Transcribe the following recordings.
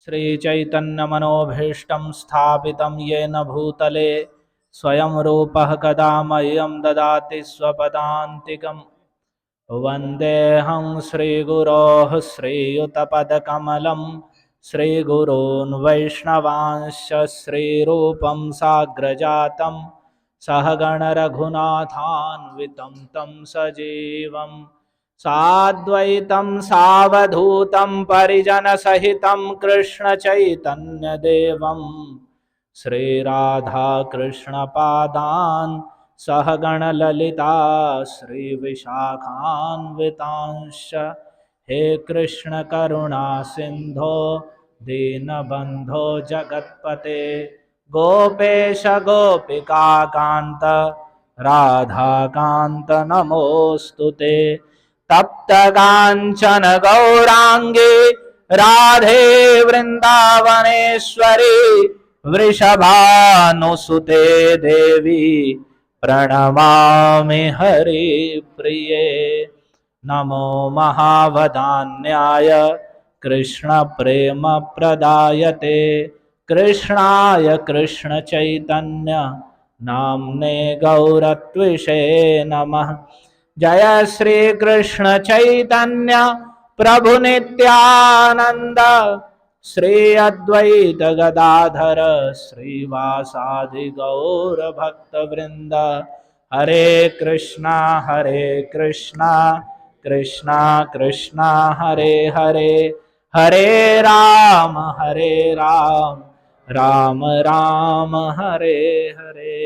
श्रीचैतन्यमनोभीष्टं स्थापितं येन भूतले स्वयं रूपः कदा मह्यं ददाति स्वपदान्तिकम् वन्देऽहं श्रीगुरोः श्रीयुतपदकमलं श्रीगुरून् वैष्णवांश्च श्रीरूपं साग्रजातं सहगणरघुनाथान्वितं तं सजीवं साद्वैतं सावधूतं परिजनसहितं कृष्णचैतन्यदेवं श्रीराधाकृष्णपादान् सहगणललिता श्रीविशाखान्वितांश्च हे कृष्ण करुणा सिंधो दीनबंधो जगत्पते गोपेश गोपिकाकान्त राधाकान्त नमोऽस्तुते तप्तकाञ्चन गौरांगी राधे वृंदावनेश्वरी वृषभानुसुते देवी प्रणमामि हरिप्रिये नमो महावदान्याय कृष्णप्रेमप्रदायते कृष्णाय कृष्णचैतन्य नाम्ने गौरत्विषे नमः जय श्री कृष्ण चैतन्य प्रभु नित्यानंद श्री अद्वैत गदाधर श्रीवासादि गौर भक्त वृंद हरे कृष्णा कृष्णा कृष्णा हरे हरे हरे राम राम राम हरे हरे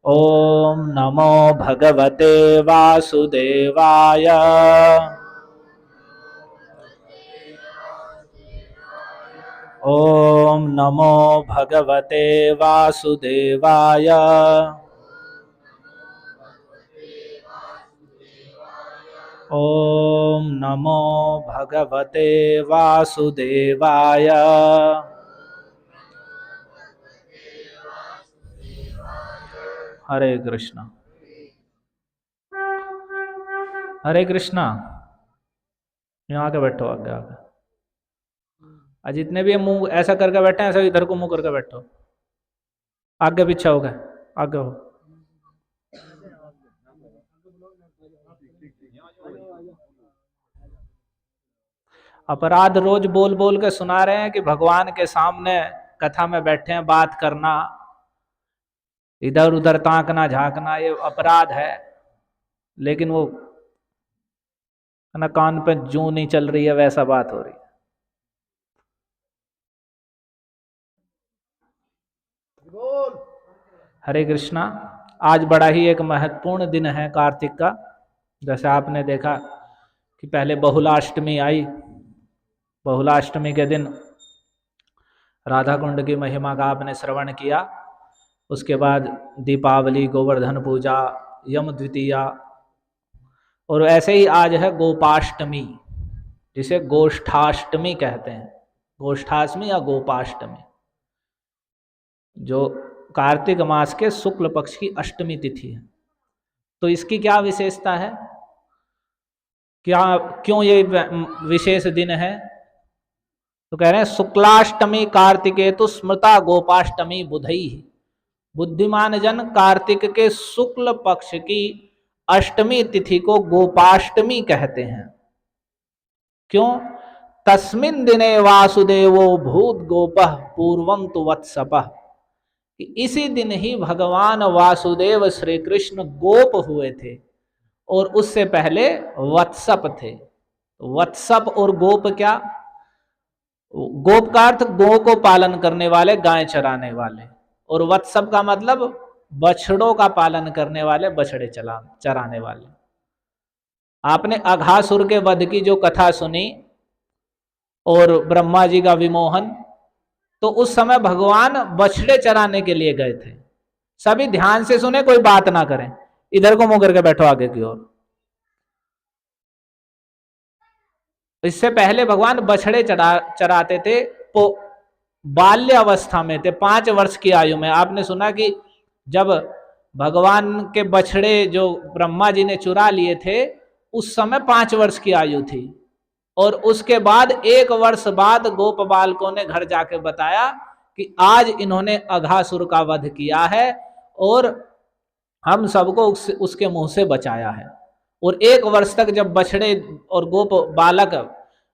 ओम नमो भगवते वासुदेवाय ओम नमो भगवते वासुदेवाय ओम नमो भगवते वासुदेवाय हरे कृष्णा हरे कृष्णा। यहाँ आके बैठो, आगे आगे। आज जितने भी मुंह ऐसा करके बैठे हैं ऐसा इधर को मुंह करके बैठो, आगे पीछे हो गए, आगे हो। अपराध रोज बोल बोल के सुना रहे हैं कि भगवान के सामने कथा में बैठे हैं, बात करना, इधर उधर ताकना झांकना ये अपराध है। लेकिन वो ना कान पे जूं नहीं चल रही है, वैसा बात हो रही है। हरे कृष्णा। आज बड़ा ही एक महत्वपूर्ण दिन है कार्तिक का। जैसे आपने देखा कि पहले बहुलाष्टमी आई, बहुलाष्टमी के दिन राधा कुंड की महिमा का आपने श्रवण किया। उसके बाद दीपावली, गोवर्धन पूजा, यम द्वितीया, और ऐसे ही आज है गोपाष्टमी, जिसे गोष्ठाष्टमी कहते हैं। गोष्ठाष्टमी या गोपाष्टमी, जो कार्तिक मास के शुक्ल पक्ष की अष्टमी तिथि है। तो इसकी क्या विशेषता है, क्या क्यों ये विशेष दिन है? तो कह रहे हैं शुक्लाष्टमी कार्तिके तो स्मृता गोपाष्टमी बुधई। बुद्धिमान जन कार्तिक के शुक्ल पक्ष की अष्टमी तिथि को गोपाष्टमी कहते हैं। क्यों? तस्मिन् दिने वासुदेवो भूत गोपः पूर्वं तु वत्सपः। इसी दिन ही भगवान वासुदेव श्री कृष्ण गोप हुए थे और उससे पहले वत्सप थे। वत्सप और गोप क्या? गोप का अर्थ गौ को पालन करने वाले, गाय चराने वाले, और वत्सप का मतलब बछड़ों का पालन करने वाले, बछड़े चराने वाले। आपने अघासुर के वध की जो कथा सुनी और ब्रह्मा जी का विमोहन, तो उस समय भगवान बछड़े चराने के लिए गए थे। सभी ध्यान से सुने, कोई बात ना करें, इधर को मुंह करके बैठो आगे की ओर। इससे पहले भगवान बछड़े चराते थे, बाल्य अवस्था में थे, 5 वर्ष की आयु में। आपने सुना कि जब भगवान के बछड़े जो ब्रह्मा जी ने चुरा लिए थे, उस समय 5 वर्ष की आयु थी। और उसके बाद 1 वर्ष बाद गोप बालकों ने घर जाके बताया कि आज इन्होंने अघासुर का वध किया है और हम सबको उसके मुंह से बचाया है। और 1 वर्ष तक जब बछड़े और गोप बालक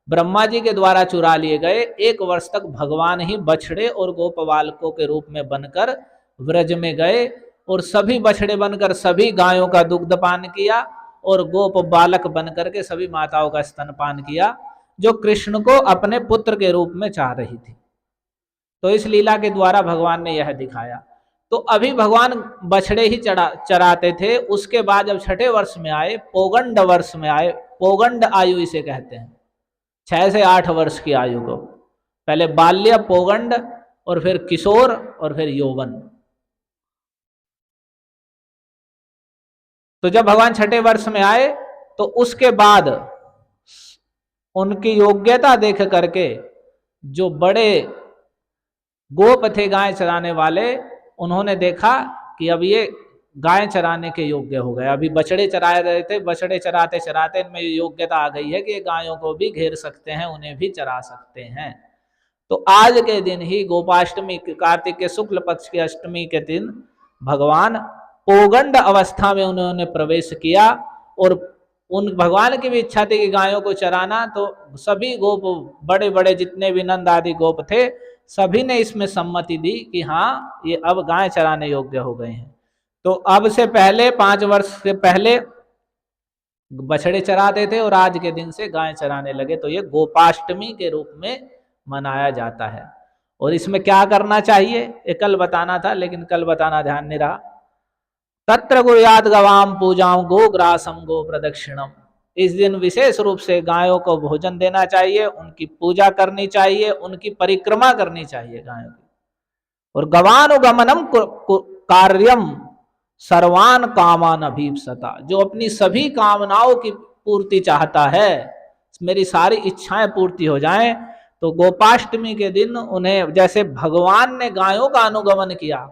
ब्रह्मा जी के द्वारा चुरा लिए गए, 1 वर्ष तक भगवान ही बछड़े और गोप बालकों के रूप में बनकर व्रज में गए और सभी बछड़े बनकर सभी गायों का दुग्ध पान किया और गोप बालक बनकर के सभी माताओं का स्तनपान किया, जो कृष्ण को अपने पुत्र के रूप में चाह रही थी। तो इस लीला के द्वारा भगवान ने यह दिखाया। तो अभी भगवान बछड़े ही चराते थे, उसके बाद जब 6ठे वर्ष में आए, पोगंड वर्ष में आए, पोगंड आयु इसे कहते हैं, 6 से 8 वर्ष की आयु को, पहले बाल्य, पोगंड और फिर किशोर और फिर यौवन। तो जब भगवान 6ठे वर्ष में आए तो उसके बाद उनकी योग्यता देख करके जो बड़े गोप थे गाय चराने वाले, उन्होंने देखा कि अब ये गाय चराने के योग्य हो गए। अभी बछड़े चराए रहे थे, बछड़े चराते चराते इनमें योग्यता आ गई है कि गायों को भी घेर सकते हैं, उन्हें भी चरा सकते हैं। तो आज के दिन ही गोपाष्टमी, कार्तिक के शुक्ल पक्ष की अष्टमी के दिन भगवान पोगंड अवस्था में उन्होंने प्रवेश किया और उन भगवान की भी इच्छा थी कि गायों को चराना। तो सभी गोप, बड़े बड़े जितने भी नंद आदि गोप थे, सभी ने इसमें सम्मति दी कि हाँ, ये अब गाय चराने योग्य हो गए हैं। तो अब से पहले 5 वर्ष से पहले बछड़े चराते थे और आज के दिन से गाय चराने लगे। तो ये गोपाष्टमी के रूप में मनाया जाता है। और इसमें क्या करना चाहिए ये कल बताना था, लेकिन कल बताना ध्यान नहीं रहा। तत्र गुरुयाद गवाम पूजाम गो ग्रासम गो प्रदक्षिणम। इस दिन विशेष रूप से गायों को भोजन देना चाहिए, उनकी पूजा करनी चाहिए, उनकी परिक्रमा करनी चाहिए गायों की। और गवानुगमनम कार्यम सर्वान कामान अभीप्सता, जो अपनी सभी कामनाओं की पूर्ति चाहता है, मेरी सारी इच्छाएं पूर्ति हो जाएं, तो गोपाष्टमी के दिन उन्हें, जैसे भगवान ने गायों का अनुगमन किया,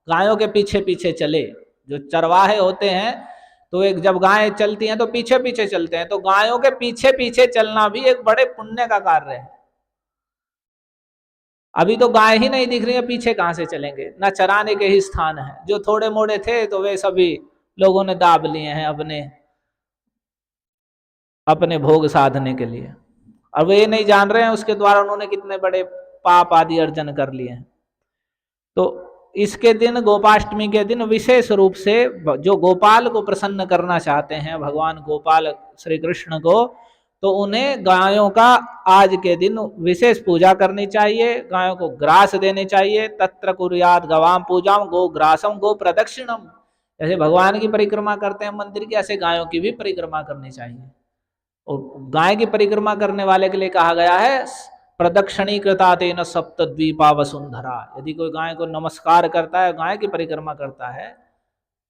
गायों के पीछे पीछे चले, जो चरवाहे होते हैं तो एक जब गायें चलती हैं तो पीछे पीछे चलते हैं, तो गायों के पीछे पीछे चलना भी एक बड़े पुण्य का कार्य है। अभी तो गाय ही नहीं दिख रही है, पीछे कहां से चलेंगे, ना चराने के ही स्थान है। जो थोड़े मोड़े थे तो वे सभी लोगों ने दाब लिए हैं अपने अपने भोग साधने के लिए। अब वे नहीं जान रहे हैं उसके द्वारा उन्होंने कितने बड़े पाप आदि अर्जन कर लिए हैं। तो इसके दिन, गोपाष्टमी के दिन, विशेष रूप से जो गोपाल को प्रसन्न करना चाहते हैं, भगवान गोपाल श्री कृष्ण को, तो उन्हें गायों का आज के दिन विशेष पूजा करनी चाहिए, गायों को ग्रास देने चाहिए। तत्र कुर्यात गवाम पूजाम गो ग्रासम गो प्रदक्षिणम। जैसे भगवान की परिक्रमा करते हैं मंदिर की, ऐसे गायों की भी परिक्रमा करनी चाहिए। और गाय की परिक्रमा करने वाले के लिए कहा गया है प्रदक्षिणी कृता तेन सप्तद्वीपा वसुंधरा। यदि कोई गाय को नमस्कार करता है, गाय की परिक्रमा करता है,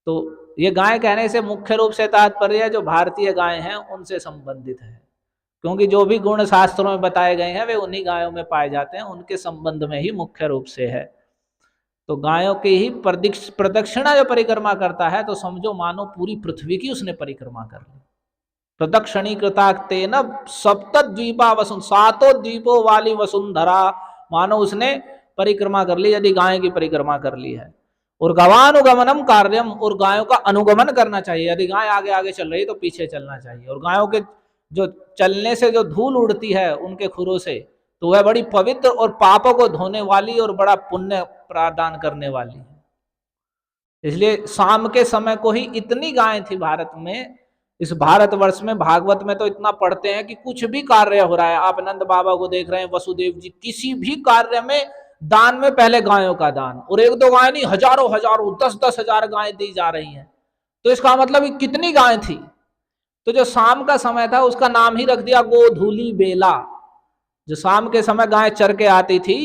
तो ये गाय कहने से मुख्य रूप से तात्पर्य है जो भारतीय गाय हैं उनसे संबंधित है, क्योंकि जो भी गुण शास्त्रों में बताए गए हैं वे उन्हीं गायों में पाए जाते हैं, उनके संबंध में ही मुख्य रूप से है। तो गायों की ही प्रदक्षिणा जो परिक्रमा करता है, तो समझो मानो पूरी पृथ्वी की उसने परिक्रमा कर ली। प्रदक्षिणी कृताक्तेन सप्तद्वीपा वसुन, 7 द्वीपों वाली वसुंधरा, मानो उसने परिक्रमा कर ली, यदि गाय की परिक्रमा कर ली है। और गवानुगमनम कार्यम, और गायों का अनुगमन करना चाहिए। यदि गाय आगे आगे चल रही है तो पीछे चलना चाहिए। और गायों के जो चलने से जो धूल उड़ती है उनके खुरों से, तो वह बड़ी पवित्र और पापों को धोने वाली और बड़ा पुण्य प्रदान करने वाली है। इसलिए शाम के समय को ही इतनी गाय थी भारत में, इस भारतवर्ष में, भागवत में तो इतना पढ़ते हैं कि कुछ भी कार्य हो रहा है, आप नंद बाबा को देख रहे हैं, वसुदेव जी, किसी भी कार्य में दान में पहले गायों का दान, और 1-2 गाय नहीं, हजारों हजारों 10-10 हजार गायें दी जा रही हैं। तो इसका मतलब कितनी गाय थी। तो जो शाम का समय था उसका नाम ही रख दिया गोधूली बेला। जो शाम के समय गाय चर के आती थी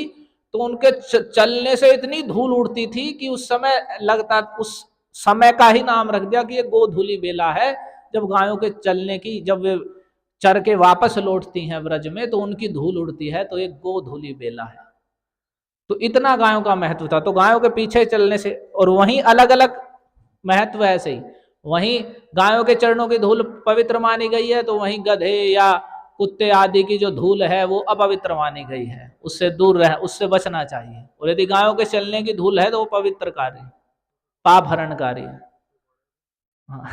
तो उनके चलने से इतनी धूल उड़ती थी कि उस समय लगता, उस समय का ही नाम रख दिया कि ये गोधूली बेला है। जब गायों के चलने की, जब वे चर के वापस लौटती हैं ब्रज में तो उनकी धूल उड़ती है, तो एक गोधूली बेला है। तो इतना गायों का महत्व था। तो गायों के पीछे चलने से, और वहीं अलग अलग महत्व है ऐसे ही, वहीं गायों के चरणों की धूल पवित्र मानी गई है, तो वहीं गधे या कुत्ते आदि की जो धूल है वो अपवित्र मानी गई है, उससे दूर रह, उससे बचना चाहिए। और यदि गायों के चलने की धूल है तो वो पवित्रकारी, पाप हरणकारी है। हाँ।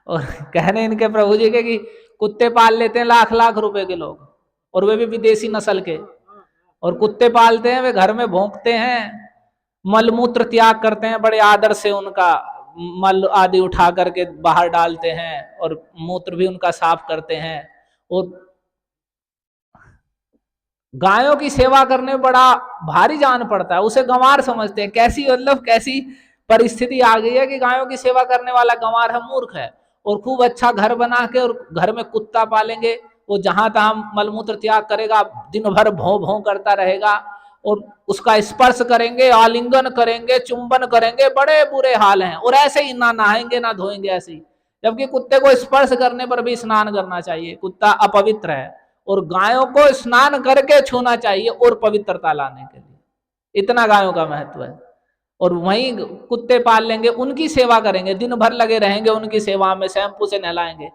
और कहने इनके प्रभु जी के कि कुत्ते पाल लेते हैं लाख लाख रुपए के लोग, और वे भी विदेशी नस्ल के, और कुत्ते पालते हैं, वे घर में भौंकते हैं, मलमूत्र त्याग करते हैं, बड़े आदर से उनका मल आदि उठा करके बाहर डालते हैं, और मूत्र भी उनका साफ करते हैं। और गायों की सेवा करने में बड़ा भारी जान पड़ता है, उसे गंवार समझते हैं। कैसी मतलब कैसी परिस्थिति आ गई है कि गायों की सेवा करने वाला गंवार है, मूर्ख है। और खूब अच्छा घर बना के और घर में कुत्ता पालेंगे, वो जहां तहां मलमूत्र त्याग करेगा, दिन भर भौं भौं करता रहेगा, और उसका स्पर्श करेंगे, आलिंगन करेंगे, चुंबन करेंगे, बड़े बुरे हाल हैं। और ऐसे ही ना नहाएंगे ना धोएंगे ऐसे ही, जबकि कुत्ते को स्पर्श करने पर भी स्नान करना चाहिए, कुत्ता अपवित्र है। और गायों को स्नान करके छूना चाहिए और पवित्रता लाने के लिए, इतना गायों का महत्व है। और वहीं कुत्ते पाल लेंगे, उनकी सेवा करेंगे, दिन भर लगे रहेंगे उनकी सेवा में, शैम्पू से नहलाएंगे,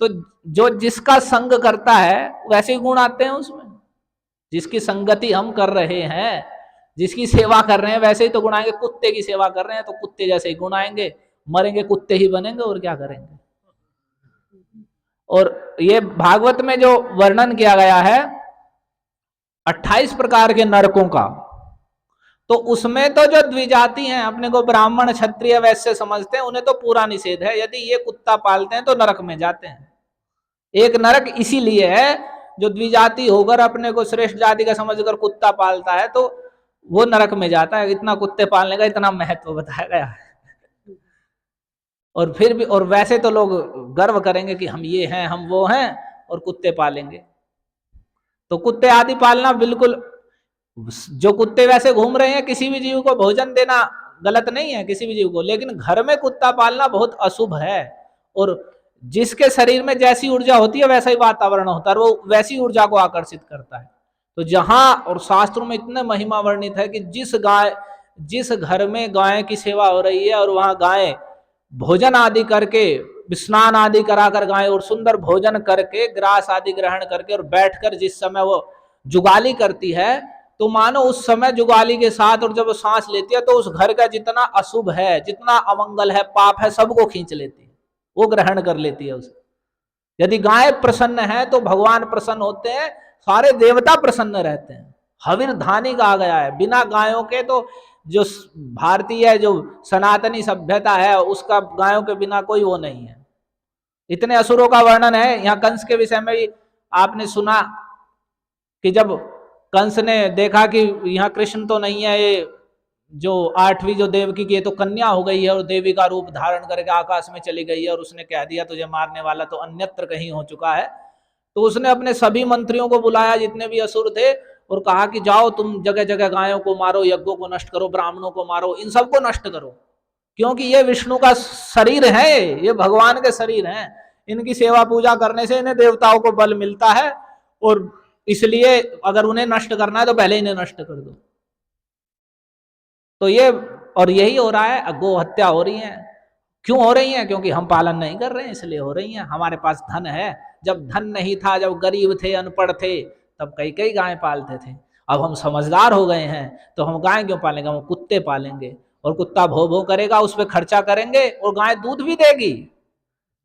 तो जो जिसका संग करता है वैसे ही गुण आते हैं उसमें। जिसकी संगति हम कर रहे हैं, जिसकी सेवा कर रहे हैं, वैसे ही तो गुण आएंगे। कुत्ते की सेवा कर रहे हैं तो कुत्ते जैसे ही गुण आएंगे, मरेंगे कुत्ते ही बनेंगे, और क्या करेंगे। और ये भागवत में जो वर्णन किया गया है 28 प्रकार के नरकों का, तो उसमें तो जो द्विजाति हैं, अपने को ब्राह्मण क्षत्रिय वैश्य समझते हैं, उन्हें तो पूरा निषेध है। यदि ये कुत्ता पालते हैं तो नरक में जाते हैं। एक नरक इसीलिए है, जो द्विजाति होकर अपने को श्रेष्ठ जाति का समझकर कुत्ता पालता है तो वो नरक में जाता है। इतना कुत्ते पालने का इतना महत्व बताया गया है। और फिर भी, और वैसे तो लोग गर्व करेंगे कि हम ये हैं, हम वो हैं, और कुत्ते पालेंगे। तो कुत्ते आदि पालना बिल्कुल, जो कुत्ते वैसे घूम रहे हैं, किसी भी जीव को भोजन देना गलत नहीं है किसी भी जीव को, लेकिन घर में कुत्ता पालना बहुत अशुभ है। और जिसके शरीर में जैसी ऊर्जा होती है वैसा ही वातावरण होता है, वो वैसी ऊर्जा को आकर्षित करता है। तो जहां, और शास्त्रों में इतने महिमा वर्णित है कि जिस घर में गाय की सेवा हो रही है और वहां गाय भोजन आदि करके, स्नान आदि कराकर गाय, और सुंदर भोजन करके, ग्रास आदि ग्रहण करके, और बैठकर जिस समय वो जुगाली करती है, तो मानो उस समय जुगाली के साथ, और जब वो सांस लेती है तो उस घर का जितना अशुभ है, जितना अमंगल है, पाप है, सबको खींच लेती है, वो ग्रहण कर लेती है उसे। यदि गाय प्रसन्न है तो भगवान प्रसन्न होते हैं, सारे देवता प्रसन्न रहते हैं। हविर धानी कहा गया है, बिना गायों के तो जो भारतीय जो सनातनी सभ्यता है उसका गायों के बिना कोई वो नहीं है। इतने असुरों का वर्णन है। यहाँ कंस के विषय में भी आपने सुना कि जब कंस ने देखा कि यहाँ कृष्ण तो नहीं है, ये जो 8वीं जो देवकी की तो कन्या हो गई है और देवी का रूप धारण करके आकाश में चली गई है, और उसने कह दिया तुझे मारने वाला तो अन्यत्र कहीं हो चुका है। तो उसने अपने सभी मंत्रियों को बुलाया जितने भी असुर थे, और कहा कि जाओ तुम जगह जगह गायों को मारो, यज्ञों को नष्ट करो, ब्राह्मणों को मारो, इन सबको नष्ट करो, क्योंकि ये विष्णु का शरीर है, ये भगवान के शरीर हैं। इनकी सेवा पूजा करने से इन्हें देवताओं को बल मिलता है, और इसलिए अगर उन्हें नष्ट करना है तो पहले इन्हें नष्ट कर दो। तो ये, और यही हो रहा है, गो हत्या हो रही है। क्यों हो रही है? क्योंकि हम पालन नहीं कर रहे हैं, इसलिए हो रही है। हमारे पास धन है, जब धन नहीं था, जब गरीब थे, अनपढ़ थे, तब कई कई गाय पालते थे। अब हम समझदार हो गए हैं तो हम गाय क्यों पालेंगे, हम कुत्ते पालेंगे, और कुत्ता भो भो करेगा, उस पर खर्चा करेंगे, और गाय दूध भी देगी,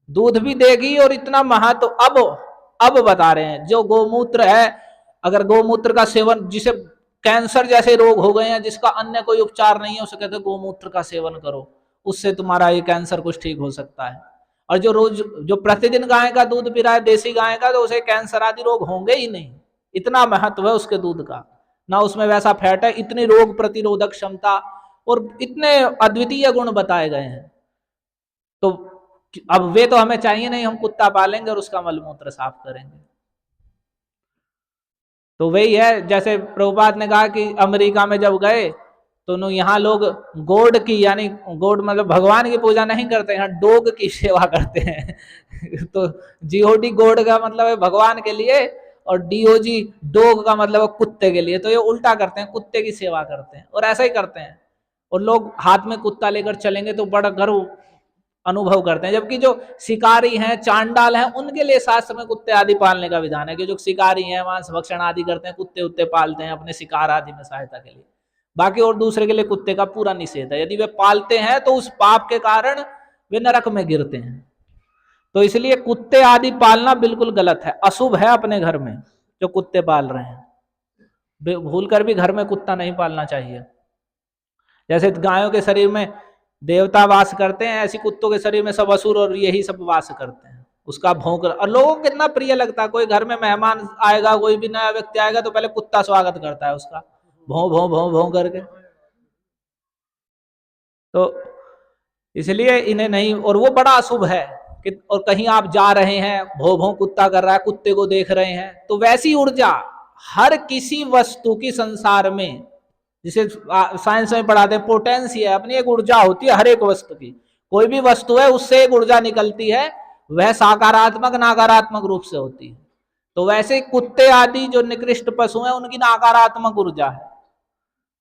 दूध भी देगी। और इतना महत्व अब बता रहे हैं, जो गोमूत्र है, अगर गोमूत्र का सेवन, जिसे कैंसर जैसे रोग हो गए हैं, जिसका अन्य कोई उपचार नहीं है, उसे कहते हैं गोमूत्र का सेवन करो, उससे तुम्हारा ये कैंसर कुछ ठीक हो सकता है। और जो रोज, जो प्रतिदिन गाय का दूध पी रहा है, देसी गाय का, तो उसे कैंसर आदि रोग होंगे ही नहीं। इतना महत्व है उसके दूध का, ना उसमें वैसा फैट है, इतनी रोग प्रतिरोधक क्षमता, और इतने अद्वितीय गुण बताए गए हैं। तो अब वे तो हमें चाहिए नहीं, हम कुत्ता पालेंगे और उसका मलमूत्र साफ करेंगे। तो वही है, जैसे प्रभुपाद ने कहा कि अमेरिका में जब गए तो यहाँ लोग गोड की, यानी गोड मतलब भगवान की पूजा नहीं करते, यहाँ डोग की सेवा करते हैं। तो जीओडी गोड का मतलब है भगवान के लिए, और डीओजी डोग का मतलब है कुत्ते के लिए। तो ये उल्टा करते हैं, कुत्ते की सेवा करते हैं, और ऐसा ही करते हैं। और लोग हाथ में कुत्ता लेकर चलेंगे तो बड़ा गर्व अनुभव करते हैं। जबकि जो शिकारी हैं, चांडाल हैं, उनके लिए शास्त्र में कुत्ते आदि पालने का विधान है कि जो शिकारी हैं, मांस भक्षण आदि करते हैं, कुत्ते उत्ते पालते हैं अपने शिकार आदि में सहायता के लिए। बाकी और दूसरे के लिए कुत्ते का पूरा निषेध है। यदि वे पालते हैं तो उस पाप के कारण वे नरक में गिरते हैं। तो इसलिए कुत्ते आदि पालना बिल्कुल गलत है, अशुभ है अपने घर में जो कुत्ते पाल रहे हैं। भूल कर भी घर में कुत्ता नहीं पालना चाहिए। जैसे गायों के शरीर में देवता वास करते हैं, ऐसी कुत्तों के शरीर में सब असुर और यही सब वास करते हैं। उसका भौंक, और लोगों को कितना प्रिय लगता है। कोई घर में मेहमान आएगा, कोई भी नया व्यक्ति आएगा तो पहले कुत्ता स्वागत करता है उसका, भौं भौं भौं भौं करके। तो इसलिए इन्हें नहीं, और वो बड़ा अशुभ है कि, और कहीं आप जा रहे हैं, भौं भौं कुत्ता कर रहा है, कुत्ते को देख रहे हैं, तो वैसी ऊर्जा हर किसी वस्तु की संसार में, जिसे साइंस में पढ़ाते हैं पोटेंसी है, अपनी एक ऊर्जा होती है हर एक वस्तु की। कोई भी वस्तु है उससे एक ऊर्जा निकलती है, वह सकारात्मक नकारात्मक रूप से होती है। तो वैसे कुत्ते आदि जो निकृष्ट पशु हैं उनकी नकारात्मक ऊर्जा है,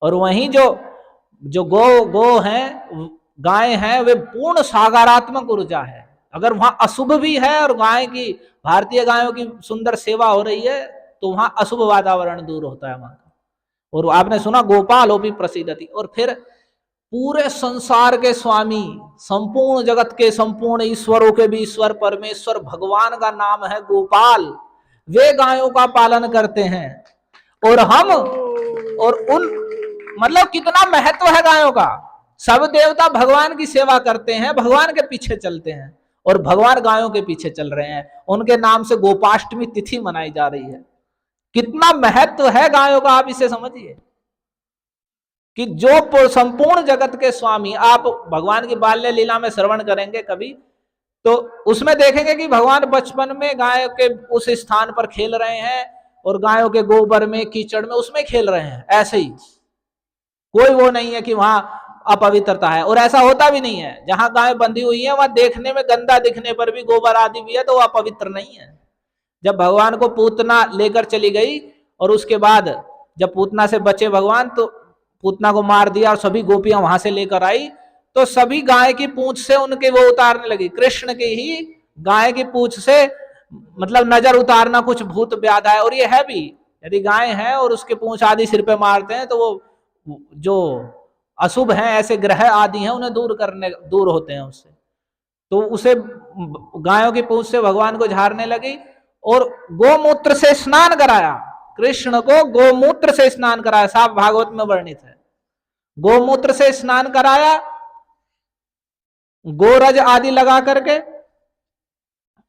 और वहीं जो गो हैं, गाय हैं, वे पूर्ण सकारात्मक ऊर्जा है। अगर वहां अशुभ भी है और गाय की, भारतीय गायों की सुंदर सेवा हो रही है, तो वहां अशुभ वातावरण दूर होता है वहां का। और आपने सुना गोपाल भी प्रसिद्धति। और फिर पूरे संसार के स्वामी, संपूर्ण जगत के संपूर्ण ईश्वरों के भी ईश्वर परमेश्वर भगवान का नाम है गोपाल। वे गायों का पालन करते हैं, और हम, और उन, मतलब कितना महत्व है गायों का। सब देवता भगवान की सेवा करते हैं, भगवान के पीछे चलते हैं, और भगवान गायों के पीछे चल रहे हैं। उनके नाम से गोपाष्टमी तिथि मनाई जा रही है। कितना महत्व है गायों का, आप इसे समझिए कि जो संपूर्ण जगत के स्वामी, आप भगवान की बाल्य लीला में श्रवण करेंगे कभी, तो उसमें देखेंगे कि भगवान बचपन में गाय के उस स्थान पर खेल रहे हैं, और गायों के गोबर में, कीचड़ में, उसमें खेल रहे हैं। ऐसे ही कोई वो नहीं है कि वहां अपवित्रता है, और ऐसा होता भी नहीं है। जहां गाय बंधी हुई है वहां देखने में गंदा दिखने पर भी गोबर आदि भी है, तो वो अपवित्र नहीं है। जब भगवान को पूतना लेकर चली गई, और उसके बाद जब पूतना से बचे भगवान, तो पूतना को मार दिया और सभी गोपियां वहां से लेकर आई, तो सभी गाय की पूंछ से उनके वो उतारने लगी। कृष्ण की ही गाय की पूंछ से, मतलब नजर उतारना कुछ भूत व्याधा है। और ये है भी, यदि गाय है और उसके पूंछ आदि सिर पे मारते हैं, तो वो जो अशुभ है, ऐसे ग्रह आदि हैं, उन्हें दूर होते हैं उससे। तो उसे गायों की पूंछ से भगवान को झाड़ने लगी, और गोमूत्र से स्नान कराया। कृष्ण को गोमूत्र से स्नान कराया, साफ भागवत में वर्णित है। गोमूत्र से स्नान कराया, गोरज आदि लगा करके,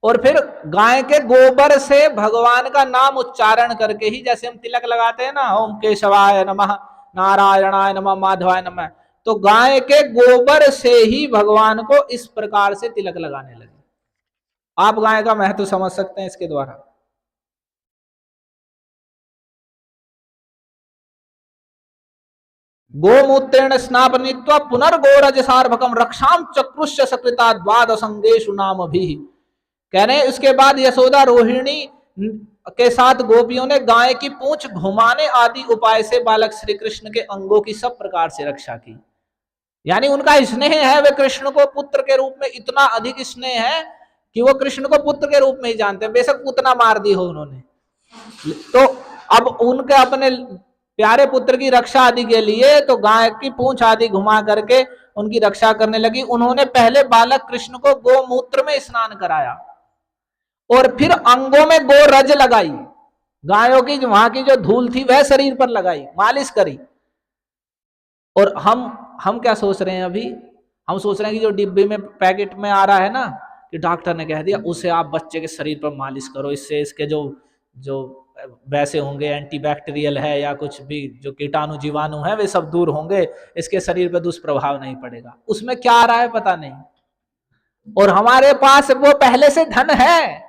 और फिर गाय के गोबर से भगवान का नाम उच्चारण करके ही, जैसे हम तिलक लगाते हैं ना, ओम केशवाय नमः, नारायणाय नमः, माधवाय नमः, तो गाय के गोबर से ही भगवान को इस प्रकार से तिलक लगाने लगे। आप गाय का महत्व समझ सकते हैं इसके द्वारा। गोमूत्रेण स्नापनित्वा पुनर्गोरज सार्भकम रक्षाम चक्रुष्य सकृता द्वादशंगेषु नाम भी। कहने उसके बाद यशोदा रोहिणी के साथ गोपियों ने गाय की पूंछ घुमाने आदि उपाय से बालक श्री कृष्ण के अंगों की सब प्रकार से रक्षा की। यानी उनका स्नेह है, वे कृष्ण को पुत्र के रूप में इतना अधिक स्नेह है कि वो कृष्ण को पुत्र के रूप में ही जानते हैं, बेशक पूतना मार दी हो उन्होंने। तो अब उनके अपने प्यारे पुत्र की रक्षा आदि के लिए तो गाय की पूंछ आदि घुमा करके उनकी रक्षा करने लगी। उन्होंने पहले बालक कृष्ण को गोमूत्र में स्नान कराया, और फिर अंगों में गोरज लगाई। गायों की वहां की जो धूल थी वह शरीर पर लगाई, मालिश करी। और हम क्या सोच रहे हैं अभी, हम सोच रहे हैं कि जो डिब्बे में पैकेट में आ रहा है ना, कि डॉक्टर ने कह दिया उसे आप बच्चे के शरीर पर मालिश करो, इससे इसके जो वैसे होंगे, एंटीबैक्टीरियल है या कुछ भी जो कीटाणु जीवाणु है वे सब दूर होंगे, इसके शरीर पर दुष्प्रभाव नहीं पड़ेगा। उसमें क्या आ रहा है पता नहीं। और हमारे पास वो पहले से धन है,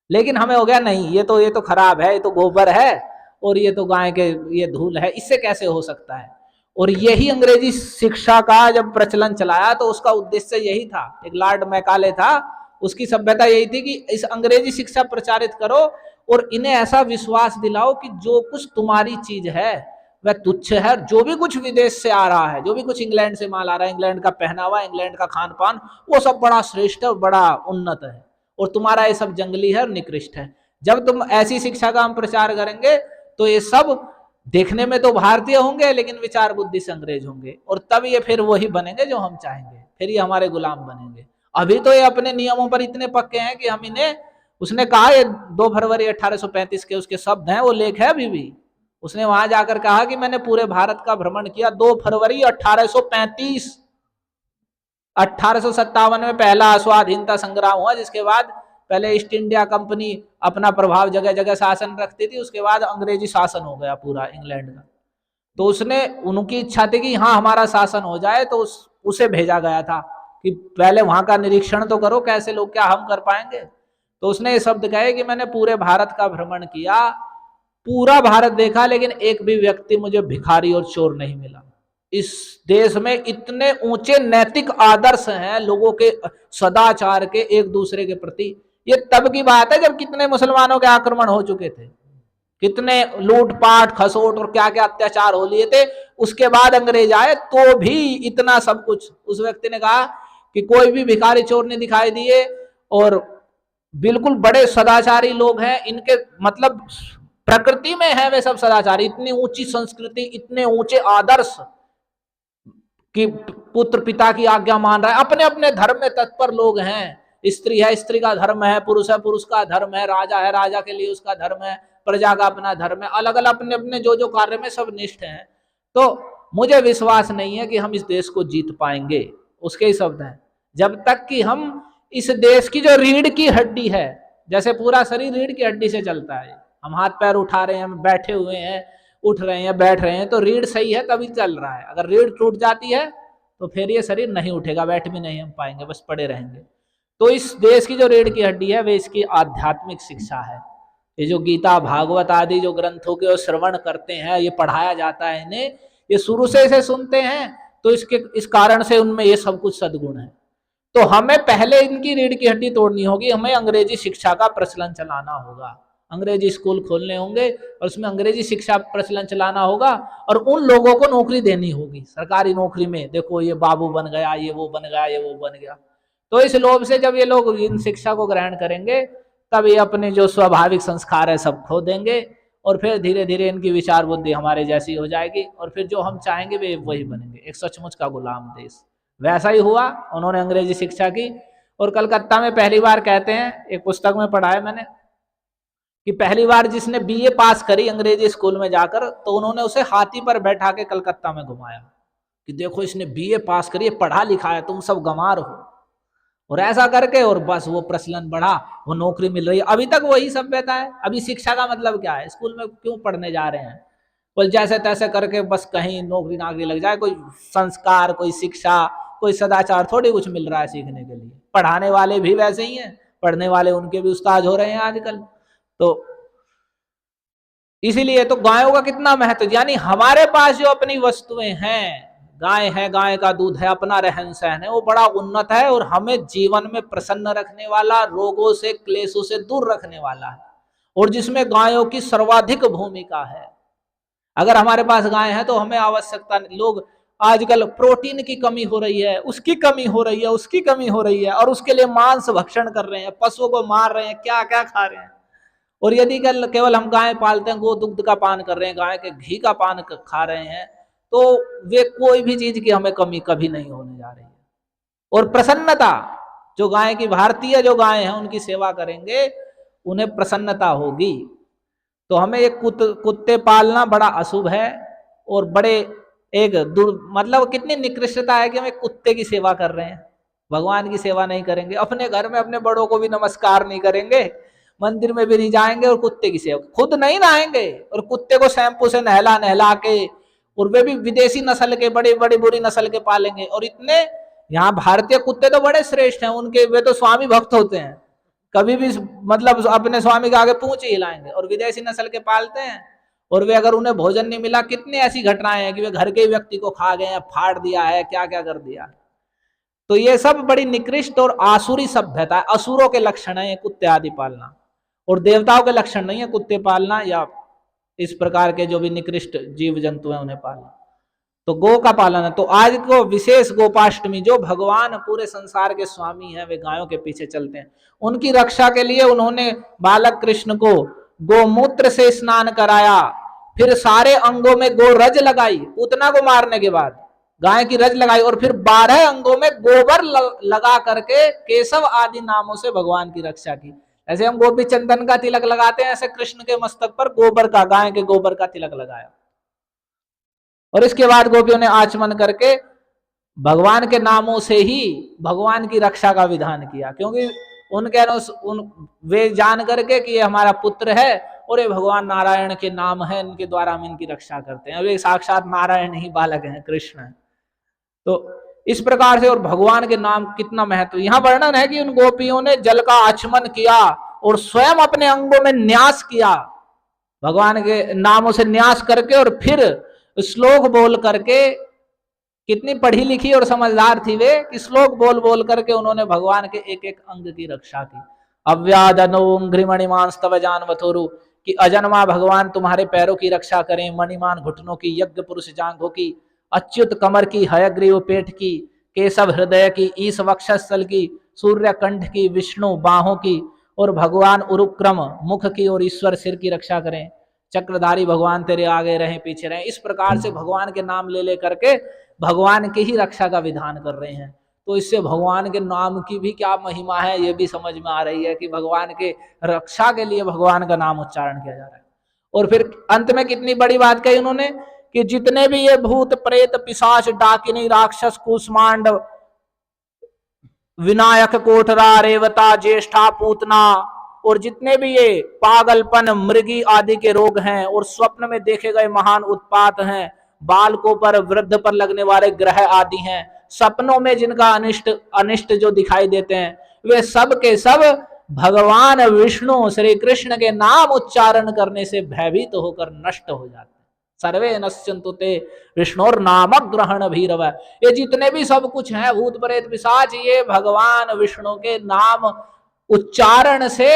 लेकिन हमें हो गया नहीं, ये तो खराब है, ये तो गोबर है, और ये तो गाय के ये धूल है, इससे कैसे हो सकता है। और यही अंग्रेजी शिक्षा का जब प्रचलन चलाया तो उसका उद्देश्य यही था। एक लॉर्ड मैकाले था, उसकी सभ्यता यही थी कि इस अंग्रेजी शिक्षा प्रचारित करो और इन्हें ऐसा विश्वास दिलाओ कि जो कुछ तुम्हारी चीज है वह तुच्छ है। जो भी कुछ विदेश से आ रहा है, जो भी कुछ इंग्लैंड से माल आ रहा है, इंग्लैंड का पहनावा, इंग्लैंड का खान पान, वो सब बड़ा श्रेष्ठ है और बड़ा उन्नत है, और तुम्हारा ये सब जंगली है और निकृष्ट है। जब तुम ऐसी शिक्षा का हम प्रचार करेंगे तो ये सब देखने में तो भारतीय होंगे लेकिन विचार बुद्धि से अंग्रेज होंगे, और तब ये फिर वही बनेंगे जो हम चाहेंगे, फिर ये हमारे गुलाम बनेंगे। अभी तो ये अपने नियमों पर इतने पक्के हैं कि हम इन्हें, उसने कहा ये 2 फरवरी 1835 के उसके शब्द हैं, वो लेख है अभी भी। उसने वहां जाकर कहा कि मैंने पूरे भारत का भ्रमण किया 2 फरवरी 1835। 1857 में पहला स्वाधीनता संग्राम हुआ, जिसके बाद पहले ईस्ट इंडिया कंपनी अपना प्रभाव जगह जगह शासन रखती थी, उसके बाद अंग्रेजी शासन हो गया पूरा इंग्लैंड का। तो उसने, उनकी इच्छा थी कि हाँ हमारा शासन हो जाए, तो उसे भेजा गया था कि पहले वहां का निरीक्षण तो करो कैसे लोग, क्या हम कर पाएंगे। तो उसने ये शब्द कहे कि मैंने पूरे भारत का भ्रमण किया, पूरा भारत देखा, लेकिन एक भी व्यक्ति मुझे भिखारी और चोर नहीं मिला। इस देश में इतने ऊंचे नैतिक आदर्श हैं लोगों के, सदाचार के, एक दूसरे के प्रति। ये तब की बात है जब कितने मुसलमानों के आक्रमण हो चुके थे, कितने लूटपाट खसोट और क्या क्या अत्याचार हो लिए थे। उसके बाद अंग्रेज आए तो भी इतना सब कुछ। उस व्यक्ति ने कहा कि कोई भी भिखारी चोर नहीं दिखाई दिए, और बिल्कुल बड़े सदाचारी लोग हैं इनके, मतलब प्रकृति में है वे सब सदाचारी। इतनी ऊंची संस्कृति, इतने ऊंचे आदर्श कि पुत्र पिता की आज्ञा मान रहा है, अपने अपने धर्म में तत्पर लोग हैं। स्त्री है, स्त्री का धर्म है, पुरुष है, पुरुष का धर्म है, राजा है, राजा के लिए उसका धर्म है, प्रजा का अपना धर्म है, अलग अलग अपने अपने जो जो कार्य में सब निष्ठ हैं। तो मुझे विश्वास नहीं है कि हम इस देश को जीत पाएंगे। उसके ही शब्द हैं, जब तक कि हम इस देश की जो रीढ़ की हड्डी है, जैसे पूरा शरीर रीढ़ की हड्डी से चलता है, हम हाथ पैर उठा रहे हैं, हम बैठे हुए हैं, उठ रहे हैं, बैठ रहे हैं, तो रीढ़ सही है तभी चल रहा है। अगर रीढ़ टूट जाती है तो फिर ये शरीर नहीं उठेगा, बैठ भी नहीं हम पाएंगे, बस पड़े रहेंगे। तो इस देश की जो रीढ़ की हड्डी है वे इसकी आध्यात्मिक शिक्षा है। ये जो गीता भागवत आदि जो ग्रंथों के श्रवण करते हैं, ये पढ़ाया जाता है इन्हें, ये शुरू से इसे सुनते हैं, तो इस कारण से उनमें ये सब कुछ सद्गुण है। तो हमें पहले इनकी रीढ़ की हड्डी तोड़नी होगी, हमें अंग्रेजी शिक्षा का प्रचलन चलाना होगा, अंग्रेजी स्कूल खोलने होंगे और उसमें अंग्रेजी शिक्षा प्रचलन चलाना होगा, और उन लोगों को नौकरी देनी होगी सरकारी नौकरी में। देखो ये बाबू बन गया, ये वो बन गया, ये वो बन गया। तो इस लोभ से जब ये लोग इन शिक्षा को ग्रहण करेंगे, तब ये अपने जो स्वाभाविक संस्कार है सब खो देंगे, और फिर धीरे धीरे इनकी विचार बुद्धि हमारे जैसी हो जाएगी, और फिर जो हम चाहेंगे वे वही बनेंगे, एक सचमुच का गुलाम देश। वैसा ही हुआ, उन्होंने अंग्रेजी शिक्षा की। और कलकत्ता में पहली बार, कहते हैं एक पुस्तक में पढ़ा है मैंने, कि पहली बार जिसने बीए पास करी अंग्रेजी स्कूल में जाकर, तो उन्होंने उसे हाथी पर बैठा के कलकत्ता में घुमाया कि देखो इसने बीए पास करी, पढ़ा लिखा है, तुम सब गंवार हो। और ऐसा करके, और बस वो प्रचलन बढ़ा, वो नौकरी मिल रही है। अभी तक वही सभ्यता है। अभी शिक्षा का मतलब क्या है, स्कूल में क्यों पढ़ने जा रहे हैं, बोल जैसे तैसे करके बस कहीं नौकरी नाकरी लग जाए, कोई संस्कार, कोई शिक्षा, कोई सदाचार थोड़ी कुछ मिल रहा है सीखने के लिए। पढ़ाने वाले भी वैसे ही हैं, पढ़ने वाले उनके भी उस्ताद हो रहे हैं आजकल। तो इसीलिए तो गायों का कितना महत्व, यानी हमारे पास जो अपनी वस्तुएं हैं, गाय है, गाय का दूध है, अपना रहन सहन है, वो बड़ा उन्नत है और हमें जीवन में प्रसन्न रखने वाला, रोगों से क्लेशों से दूर रखने वाला है, और जिसमें गायों की सर्वाधिक भूमिका है। अगर हमारे पास गाय है तो हमें आवश्यकता नहीं। लोग आजकल प्रोटीन की कमी हो रही है, उसकी कमी हो रही है, उसकी कमी हो रही है, और उसके लिए मांस भक्षण कर रहे हैं, पशुओं को मार रहे हैं, क्या क्या खा रहे हैं। और यदि केवल हम गाय पालते हैं, गो दुग्ध का पान कर रहे हैं, गाय के घी का पान खा रहे हैं, तो वे कोई भी चीज की हमें कमी कभी नहीं होने जा रही है। और प्रसन्नता, जो गाय की, भारतीय जो गाय हैं उनकी सेवा करेंगे, उन्हें प्रसन्नता होगी। तो हमें एक कुत्ते पालना बड़ा अशुभ है, और बड़े एक मतलब कितनी निकृष्टता है कि हम एक कुत्ते की सेवा कर रहे हैं, भगवान की सेवा नहीं करेंगे, अपने घर में अपने बड़ों को भी नमस्कार नहीं करेंगे, मंदिर में भी नहीं जाएंगे, और कुत्ते की सेवा, खुद नहीं नहाएंगे, और कुत्ते को शैम्पू से नहला नहला के, और वे भी विदेशी नस्ल के, बड़ी बड़ी बुरी नस्ल के पालेंगे। और इतने, यहाँ भारतीय कुत्ते तो बड़े श्रेष्ठ हैं उनके, वे तो स्वामी भक्त होते हैं, कभी भी मतलब अपने स्वामी के आगे पूंछ ही हिलाएंगे, और विदेशी नस्ल के पालते हैं। और वे अगर उन्हें भोजन नहीं मिला, कितनी ऐसी घटनाएं हैं कि वे घर के व्यक्ति को खा गए हैं, फाड़ दिया है, क्या क्या कर दिया। तो ये सब बड़ी निकृष्ट और आसुरी सभ्यता है, असुरों के लक्षण है ये कुत्ते आदि पालना, और देवताओं के लक्षण नहीं है कुत्ते पालना या इस प्रकार के जो भी निकृष्ट जीव जंतु हैं उन्हें पालना, तो गो का पालन है। तो आज को विशेष गोपाष्टमी, जो भगवान पूरे संसार के स्वामी हैं, वे गायों के पीछे चलते हैं, उनकी रक्षा के लिए उन्होंने बालक कृष्ण को गोमूत्र से स्नान कराया, फिर सारे अंगों में गो रज लगाई, पूतना को मारने के बाद गाय की रज लगाई, और फिर 12 अंगों में गोबर लगा करके केशव आदि नामों से भगवान की रक्षा की। ऐसे हम गोपी चंदन का तिलक लगाते हैं, ऐसे कृष्ण के मस्तक पर गोबर का, गाय के गोबर का तिलक लगाया, और इसके बाद गोपियों ने आचमन करके भगवान के नामों से ही भगवान की रक्षा का विधान किया, क्योंकि उनके वे जान करके कि ये हमारा पुत्र है और ये भगवान नारायण के नाम है, इनके द्वारा हम इनकी रक्षा करते हैं, वे साक्षात नारायण ही बालक हैं, कृष्ण है। तो इस प्रकार से, और भगवान के नाम कितना महत्व, यहाँ वर्णन है कि उन गोपियों ने जल का आचमन किया और स्वयं अपने अंगों में न्यास किया, भगवान के नामों से न्यास करके, और फिर श्लोक बोल करके, कितनी पढ़ी लिखी और समझदार थी वे, कि श्लोक बोल बोल करके उन्होंने भगवान के एक एक अंग की रक्षा की। अव्यादनोंघ्रिमणिमान स्तव जानवथोरु, कि अजन्मा भगवान तुम्हारे पैरों की रक्षा करें, मणिमान घुटनों की, यज्ञ पुरुष जांघों की, अच्युत कमर की, हयग्रीव पेट की, केशव हृदय की, ईश वक्षस्थल की, सूर्य कंठ की, विष्णु बाहों की, और भगवान उरुक्रम मुख की, और ईश्वर सिर की रक्षा करें, चक्रधारी भगवान तेरे आगे रहें पीछे रहें। इस प्रकार से भगवान के नाम ले ले करके भगवान की ही रक्षा का विधान कर रहे हैं। तो इससे भगवान के नाम की भी क्या महिमा है ये भी समझ में आ रही है, कि भगवान के रक्षा के लिए भगवान का नाम उच्चारण किया जा रहा है। और फिर अंत में कितनी बड़ी बात कही उन्होंने, कि जितने भी ये भूत प्रेत पिशाच डाकिनी राक्षस कुष्मांड विनायक कोठरा रेवता ज्येष्ठा पूतना, और जितने भी ये पागलपन मृगी आदि के रोग हैं, और स्वप्न में देखे गए महान उत्पात हैं, बालकों पर वृद्ध पर लगने वाले ग्रह आदि हैं, सपनों में जिनका अनिष्ट जो दिखाई देते हैं, वे सब के सब भगवान विष्णु श्री कृष्ण के नाम उच्चारण करने से भयभीत होकर नष्ट हो जाते हैं। सर्वे नश्यन्तु ते विष्णुर नाम ग्रहण भीरव, ये जितने भी सब कुछ है भूत प्रेत पिशाच, ये भगवान विष्णु के नाम उच्चारण से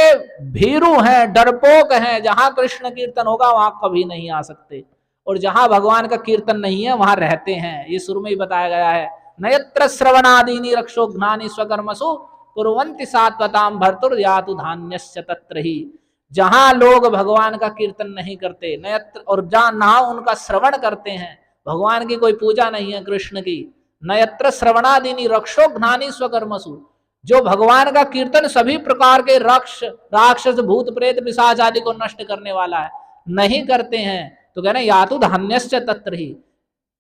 भीरु हैं, डरपोक हैं। जहां कृष्ण कीर्तन होगा वहां कभी नहीं आ सकते, और जहां भगवान का कीर्तन नहीं है वहां रहते हैं। ये शुरू में ही बताया गया है, नयत्र श्रवणादीनि रक्षो ज्ञानी स्वकर्मसु कुर्वन्ति सात्वताम भर्तुर यातु धान्यस्य तत्र ही। जहां लोग भगवान का कीर्तन नहीं करते, नयत्र, और जहां ना उनका श्रवण करते हैं, भगवान की कोई पूजा नहीं है कृष्ण की, नयत्र श्रवणादीनि रक्षो ज्ञानी स्वकर्मसु, जो भगवान का कीर्तन सभी प्रकार के राक्षस भूत प्रेत पिशाच आदि को नष्ट करने वाला है, नहीं करते हैं, तो कहना यातु धान्यस्य तत्र ही,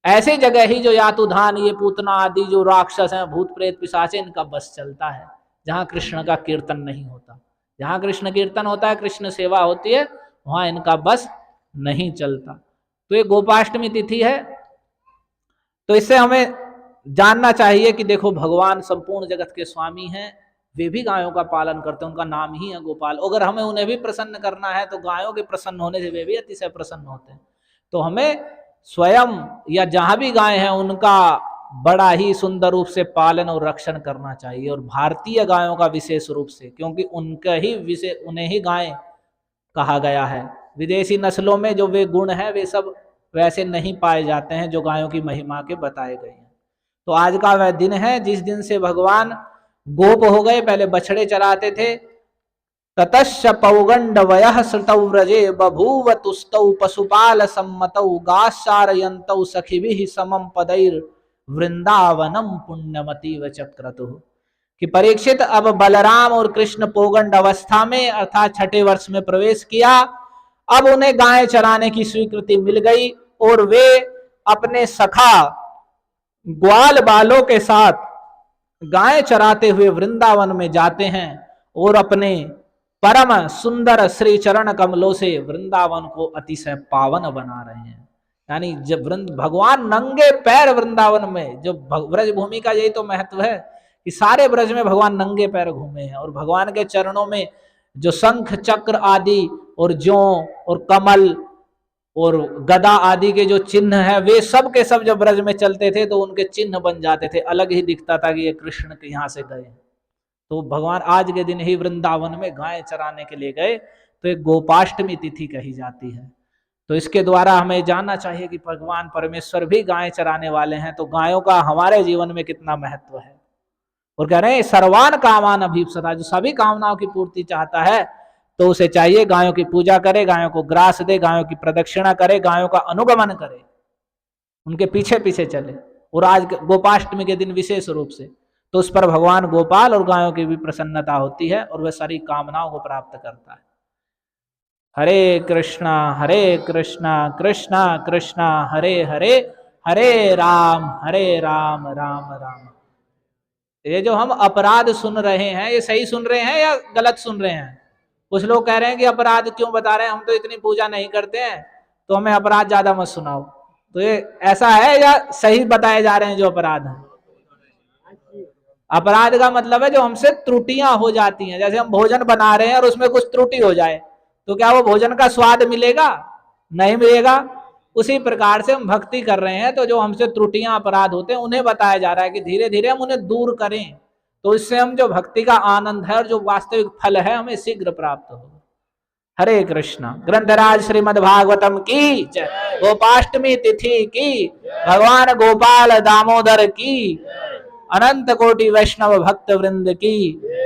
ऐसे जगह ही जो यातु धान, ये पूतना आदि जो राक्षस हैं भूत प्रेत पिशाच, इनका बस चलता है, जहां कृष्ण का कीर्तन नहीं होता। जहां कृष्ण कीर्तन होता है, कृष्ण सेवा होती है, वहां इनका बस नहीं चलता। तो ये गोपाष्टमी तिथि है, तो इससे हमें जानना चाहिए कि देखो भगवान संपूर्ण जगत के स्वामी हैं, वे भी गायों का पालन करते हैं, उनका नाम ही है गोपाल। अगर हमें उन्हें भी प्रसन्न करना है तो गायों के प्रसन्न होने से वे भी अतिशय प्रसन्न होते हैं। तो हमें स्वयं या जहां भी गाय हैं उनका बड़ा ही सुंदर रूप से पालन और रक्षण करना चाहिए, और भारतीय गायों का विशेष रूप से, क्योंकि उनका ही उन्हें ही गाय कहा गया है। विदेशी नस्लों में जो वे गुण हैं वे सब वैसे नहीं पाए जाते हैं जो गायों की महिमा के बताए गए हैं। तो आज का वह दिन है जिस दिन से भगवान गोप हो गए, पहले बछड़े चराते थे। ततश्च पौगंड वयः श्रुतौ व्रजे बभूव तुस्तौ पशुपाल सम्मतौ गाश्चारयन्तौ सखिभिः समं पदैर् वृंदावनम पुण्यमती व चक्रतुः। कि परीक्षित अब बलराम और कृष्ण पौगंड अवस्था में अर्थात छठे वर्ष में प्रवेश किया, अब उन्हें गाय चराने की स्वीकृति मिल गई, और वे अपने सखा ग्वाल बालों के साथ गाय चराते हुए वृंदावन में जाते हैं, और अपने परम सुंदर श्री चरण कमलों से वृंदावन को अतिशय पावन बना रहे हैं। यानी जब भगवान नंगे पैर वृंदावन में, जो ब्रज भूमि का यही तो महत्व है कि सारे ब्रज में भगवान नंगे पैर घूमे हैं, और भगवान के चरणों में जो शंख चक्र आदि और जौ और कमल और गदा आदि के जो चिन्ह है, वे सब के सब जब ब्रज में चलते थे तो उनके चिन्ह बन जाते थे, अलग ही दिखता था कि ये कृष्ण के यहाँ से गए। तो भगवान आज के दिन ही वृंदावन में गाय चराने के लिए गए, तो एक गोपाष्टमी तिथि कही जाती है। तो इसके द्वारा हमें जानना चाहिए कि भगवान परमेश्वर भी गाय चराने वाले हैं, तो गायों का हमारे जीवन में कितना महत्व है। और कह रहे हैं सर्वान कामान अभीप्सता, जो सभी कामनाओं की पूर्ति चाहता है तो उसे चाहिए गायों की पूजा करे, गायों को ग्रास दे, गायों की प्रदक्षिणा करे, गायों का अनुगमन करे, उनके पीछे पीछे चले। और आज गोपाष्टमी के दिन विशेष रूप से तो उस पर भगवान गोपाल और गायों की भी प्रसन्नता होती है और वह सारी कामनाओं को प्राप्त करता है। हरे कृष्णा कृष्णा कृष्णा हरे हरे, हरे राम राम राम। ये जो हम अपराध सुन रहे हैं, ये सही सुन रहे हैं या गलत सुन रहे हैं? कुछ लोग कह रहे हैं कि अपराध क्यों बता रहे हैं, हम तो इतनी पूजा नहीं करते हैं, तो हमें अपराध ज्यादा मत सुनाओ। तो ये ऐसा है या सही बताए जा रहे हैं जो अपराध है? अपराध का मतलब है जो हमसे त्रुटियां हो जाती हैं। जैसे हम भोजन बना रहे हैं और उसमें कुछ त्रुटि हो जाए, तो क्या वो भोजन का स्वाद मिलेगा? नहीं मिलेगा। उसी प्रकार से हम भक्ति कर रहे हैं, तो जो हमसे त्रुटियां अपराध होते हैं उन्हें बताया जा रहा है कि धीरे धीरे हम उन्हें दूर करें, तो इससे हम जो भक्ति का आनंद है और जो वास्तविक फल है हमें शीघ्र प्राप्त होगा। हरे कृष्णा। ग्रंथराज श्रीमद् भागवतम की जय। गोपाष्टमी तिथि की, भगवान गोपाल दामोदर की, अनंत कोटि वैष्णव भक्त वृंद की,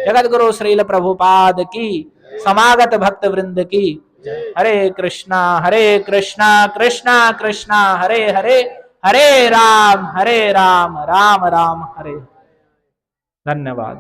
जगत गुरु श्रील प्रभुपाद की, समागत भक्त वृंद की। हरे कृष्णा कृष्णा कृष्णा हरे हरे, हरे राम राम राम हरे। धन्यवाद।